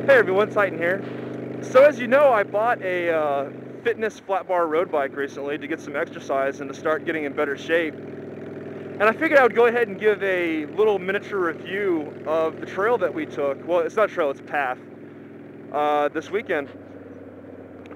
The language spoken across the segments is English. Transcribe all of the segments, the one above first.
Hey everyone, Titan here. So as you know, I bought a fitness flat bar road bike recently to get some exercise and to start getting in better shape. And I figured I would go ahead and give a little miniature review of the trail that we took. Well, it's not a trail, it's a path. This weekend.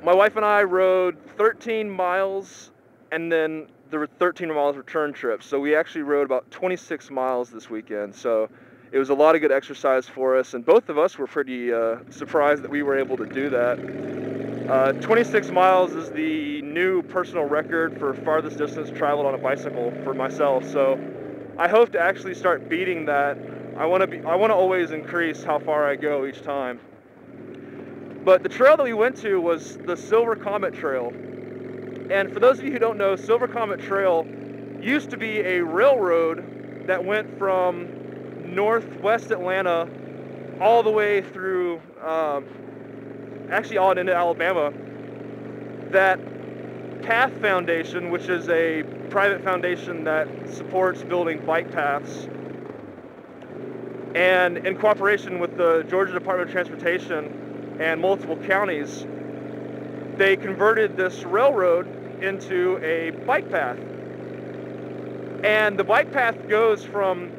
My wife and I rode 13 miles and then there were 13 miles return trips. So we actually rode about 26 miles this weekend. So it was a lot of good exercise for us, and both of us were pretty surprised that we were able to do that. 26 miles is the new personal record for farthest distance traveled on a bicycle for myself, so I hope to actually start beating that. I want to always increase how far I go each time. But the trail that we went to was the Silver Comet Trail. And for those of you who don't know, Silver Comet Trail used to be a railroad that went from northwest Atlanta all the way through, actually all into Alabama. That Path Foundation, which is a private foundation that supports building bike paths, and in cooperation with the Georgia Department of Transportation and multiple counties, they converted this railroad into a bike path. And the bike path goes from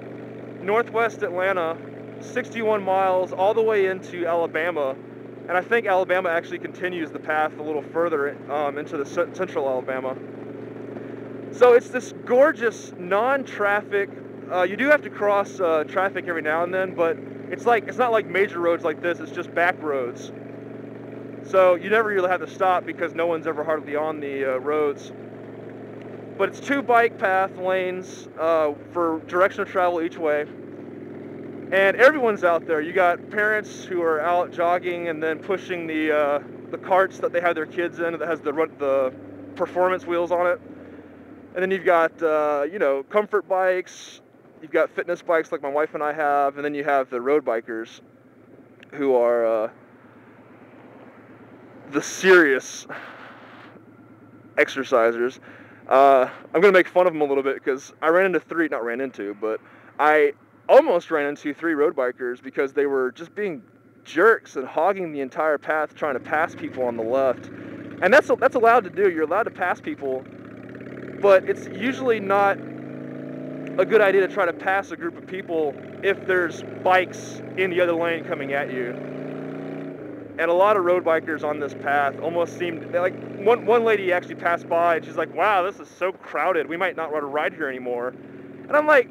northwest Atlanta, 61 miles, all the way into Alabama. And I think Alabama actually continues the path a little further into the central Alabama. So it's this gorgeous non-traffic, you do have to cross traffic every now and then, but it's not like major roads like this, it's just back roads. So you never really have to stop because no one's ever hardly on the roads. But it's 2 bike path lanes for direction of travel each way. And everyone's out there. You got parents who are out jogging and then pushing the carts that they have their kids in that has the performance wheels on it. And then you've got comfort bikes. You've got fitness bikes like my wife and I have, and then you have the road bikers who are the serious exercisers. I'm going to make fun of them a little bit because I almost ran into 3 road bikers because they were just being jerks and hogging the entire path trying to pass people on the left. And that's allowed to do. You're allowed to pass people, but it's usually not a good idea to try to pass a group of people if there's bikes in the other lane coming at you. And a lot of road bikers on this path almost seemed like one lady actually passed by and she's like, "Wow, this is so crowded. We might not want to ride here anymore." And I'm like,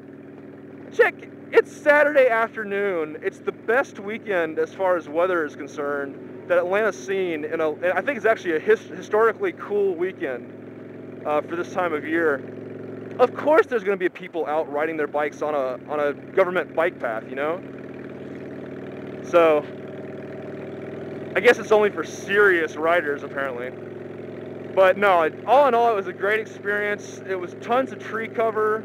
"Check, it's Saturday afternoon. It's the best weekend as far as weather is concerned that Atlanta's seen and I think it's actually a historically cool weekend for this time of year. Of course there's going to be people out riding their bikes on a government bike path, you know? So I guess it's only for serious riders, apparently. But no, all in all, it was a great experience. It was tons of tree cover.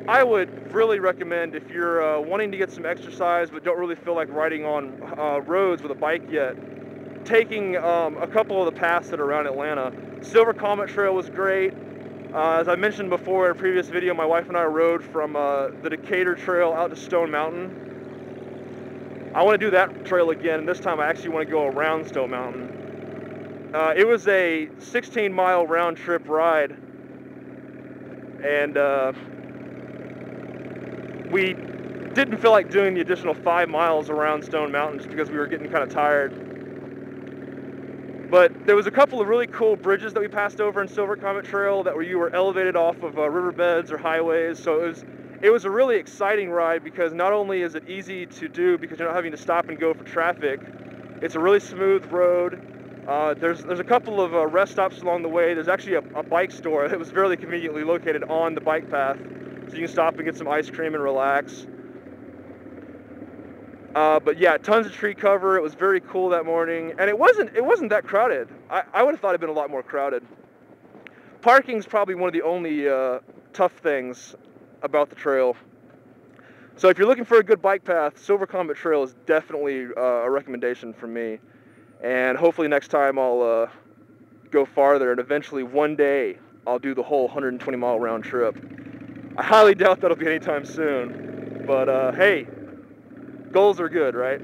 I would really recommend, if you're wanting to get some exercise but don't really feel like riding on roads with a bike yet, taking a couple of the paths that are around Atlanta. Silver Comet Trail was great. As I mentioned before in a previous video, my wife and I rode from the Decatur Trail out to Stone Mountain. I want to do that trail again, and this time I actually want to go around Stone Mountain. It was a 16-mile round-trip ride, and we didn't feel like doing the additional 5 miles around Stone Mountain just because we were getting kind of tired. But there was a couple of really cool bridges that we passed over in Silver Comet Trail that you were elevated off of riverbeds or highways, so it was a really exciting ride because not only is it easy to do because you're not having to stop and go for traffic, it's a really smooth road. There's a couple of rest stops along the way. There's actually a bike store that was very conveniently located on the bike path, so you can stop and get some ice cream and relax. But yeah, tons of tree cover. It was very cool that morning, and it wasn't that crowded. I would have thought it'd been a lot more crowded. Parking's probably one of the only tough things about the trail. So if you're looking for a good bike path, Silver Comet Trail is definitely a recommendation from me. And hopefully next time I'll go farther, and eventually one day I'll do the whole 120-mile round trip. I highly doubt that'll be anytime soon, but hey, goals are good, right?